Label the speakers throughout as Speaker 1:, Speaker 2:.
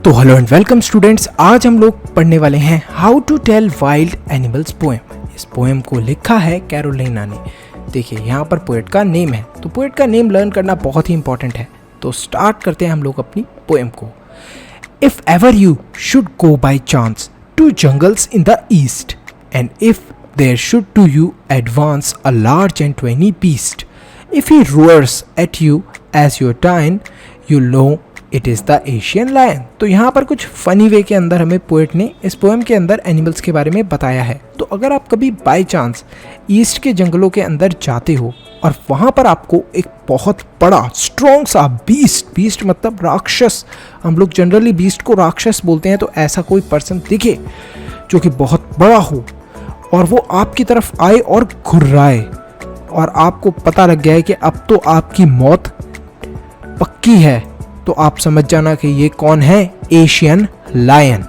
Speaker 1: तो hello and welcome students, आज हम लोग पढ़ने वाले हैं how to tell wild animals poem. इस पोएम को लिखा है कैरोलिना ने। देखिए यहाँ पर पोएट का नेम है, तो पोएट का नेम लर्न करना बहुत ही इंपॉर्टेंट है। तो स्टार्ट करते हैं हम लोग अपनी पोएम को। If ever you should go by chance to jungles in the east, and if there should to you advance a large and tawny beast, if he roars at you as your dying, you know it is the Asian lion. तो यहाँ पर कुछ funny way के अंदर हमें poet ने इस poem के अंदर एनिमल्स के बारे में बताया है। तो अगर आप कभी बाय चांस ईस्ट के जंगलों के अंदर जाते हो और वहाँ पर आपको एक बहुत बड़ा स्ट्रॉन्ग सा बीस्ट मतलब राक्षस, हम लोग जनरली बीस्ट को राक्षस बोलते हैं, तो ऐसा कोई पर्सन दिखे जो कि बहुत बड़ा हो और वो आपकी तरफ आए और घुर्राए और आपको पता लग गया है कि अब तो आपकी मौत पक्की है, तो आप समझ जाना कि ये कौन है, एशियन लायन।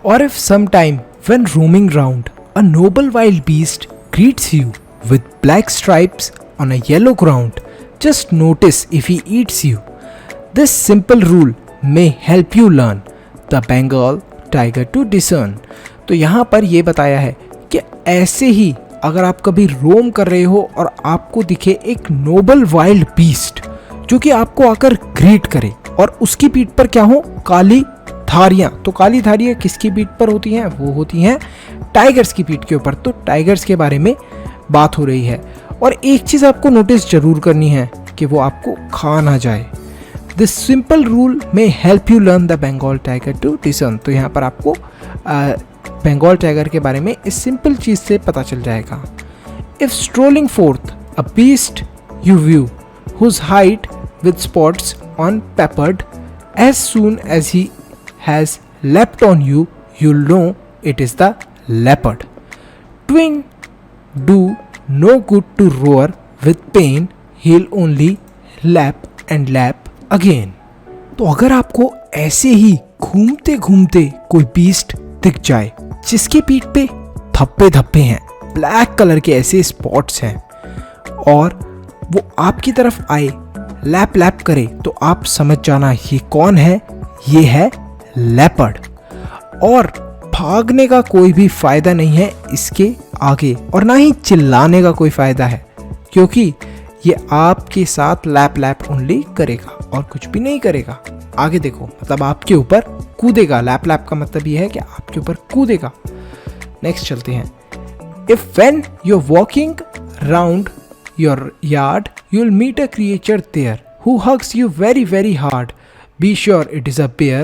Speaker 1: और if some time when roaming round a noble wild beast greets you with black stripes on a yellow ground, just notice if he eats you. This simple rule may help you learn the Bengal tiger to discern. तो यहाँ पर यह बताया है कि ऐसे ही अगर आप कभी रोम कर रहे हो और आपको दिखे एक नोबल वाइल्ड बीस्ट जो कि आपको आकर ग्रीट करे और उसकी पीठ पर क्या हो, काली धारियां। तो काली धारियां किसकी पीठ पर होती हैं? वो होती हैं टाइगर्स की पीठ के ऊपर। तो टाइगर्स के बारे में बात हो रही है। और एक चीज़ आपको नोटिस जरूर करनी है कि वो आपको खा ना जाए। This simple rule may help you learn the Bengal tiger to discern. तो यहाँ पर आपको बंगाल टाइगर के बारे में इस सिंपल चीज़ से पता चल जाएगा। If strolling fourth a beast you view whose height with spots on peppered, as soon as he has leapt on you, you'll know it is the leopard. Twin do no good to roar with pain, he'll only lap and lap again. तो अगर आपको ऐसे ही घूमते घूमते कोई beast दिख जाए जिसके पीठ पे धब्बे धब्बे हैं, ब्लैक कलर के ऐसे स्पॉट्स हैं, और वो आपकी तरफ आए, लैप लैप करे, तो आप समझ जाना ये कौन है, ये है लेपर्ड। और भागने का कोई भी फायदा नहीं है इसके आगे, और ना ही चिल्लाने का कोई फायदा है, क्योंकि ये आपके साथ लैप लैप ओनली करेगा और कुछ भी नहीं करेगा। आगे देखो, मतलब आपके ऊपर कूदेगा। लैप लैप का मतलब ये है कि आपके ऊपर कूदेगा। नेक्स्ट चलते हैं। If when you are walking round your yard, you'll meet a creature there who hugs you very very hard. Be sure it is a bear.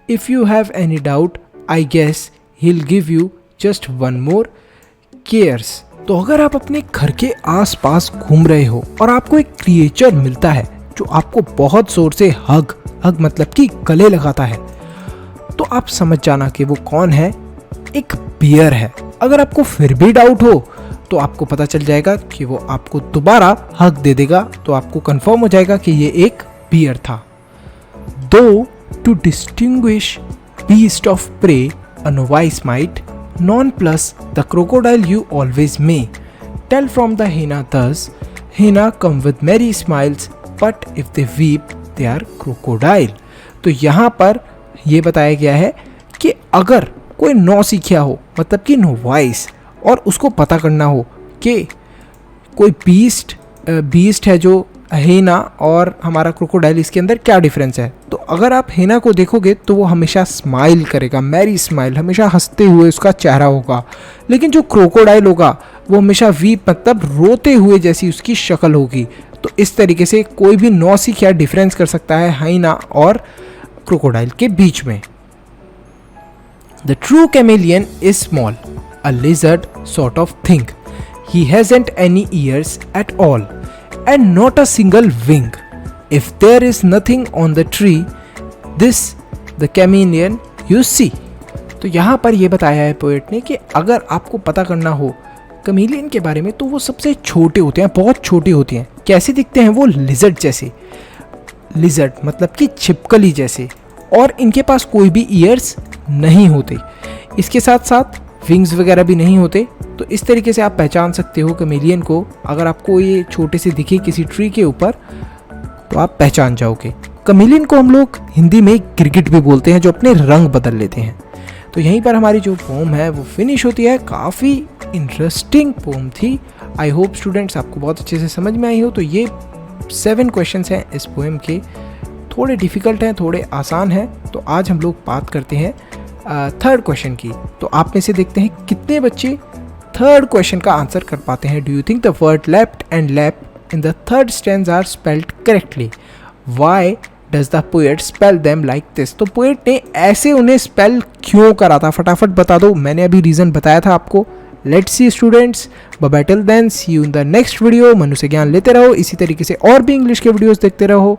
Speaker 1: If you have any doubt, I guess he'll give you just one more cares. तो अगर आप अपने घर के आसपास घूम रहे हो और आपको एक क्रिएचर मिलता है जो आपको बहुत जोर से हग मतलब कि गले लगाता है, तो आप समझ जाना कि वो कौन है, एक बियर है। अगर आपको फिर भी डाउट हो तो आपको पता चल जाएगा कि वो आपको दोबारा हक दे देगा, तो आपको कंफर्म हो जाएगा कि ये एक बियर था। Though to distinguish beast of prey a novice might, nonplus the crocodile you always may, tell from the hyena thus, hyena come with merry smiles, but if they weep they are crocodile. तो यहाँ पर यह बताया गया है कि अगर कोई नौसिखिया हो, मतलब कि नोवाइस, और उसको पता करना हो कि कोई बीस्ट है जो हेना और हमारा क्रोकोडाइल, इसके अंदर क्या डिफरेंस है, तो अगर आप हेना को देखोगे तो वो हमेशा स्माइल करेगा, मैरी स्माइल, हमेशा हंसते हुए उसका चेहरा होगा। लेकिन जो क्रोकोडाइल होगा वो हमेशा वीप मतलब रोते हुए जैसी उसकी शक्ल होगी। तो इस तरीके से कोई भी नौसिखिया डिफरेंस कर सकता है हेना और क्रोकोडाइल के बीच में। The true chameleon is small, a lizard sort of thing. He hasn't any ears at all and not a single wing. If there is nothing on the tree, this the chameleon you see. तो यहाँ पर यह बताया है poet ने कि अगर आपको पता करना हो कमेलियन के बारे में, तो वो सबसे छोटे होते हैं, बहुत छोटे होते हैं। कैसे दिखते हैं वो? लिजर्ड जैसे, लिजर्ड मतलब कि छिपकली जैसे, और इनके पास कोई भी ईयर्स नहीं होते, इसके साथ साथ विंग्स वगैरह भी नहीं होते। तो इस तरीके से आप पहचान सकते हो कमेलियन को। अगर आपको ये छोटे से दिखे किसी ट्री के ऊपर तो आप पहचान जाओगे कमिलियन को हम लोग हिंदी में गिरगिट भी बोलते हैं, जो अपने रंग बदल लेते हैं। तो यहीं पर हमारी जो पोम है वो फिनिश होती है। काफ़ी इंटरेस्टिंग पोम थी। आई होप स्टूडेंट्स आपको बहुत अच्छे से समझ में आई हो। तो ये 7 क्वेश्चंस हैं इस पोएम के, थोड़े डिफ़िकल्ट हैं, थोड़े आसान हैं। तो आज हम लोग बात करते हैं थर्ड क्वेश्चन की। तो आप में से देखते हैं कितने बच्चे थर्ड क्वेश्चन का आंसर कर पाते हैं। Do you think the word left and left in the third stanza are spelled correctly? Why does the poet spell them like this? तो पोएट ने ऐसे उन्हें स्पेल क्यों करा था, फटाफट बता दो। मैंने अभी रीज़न बताया था आपको। Let's see students, bye till then see you in the next video. Manu से ज्ञान लेते रहो, इसी तरीके से और भी इंग्लिश के वीडियोस देखते रहो।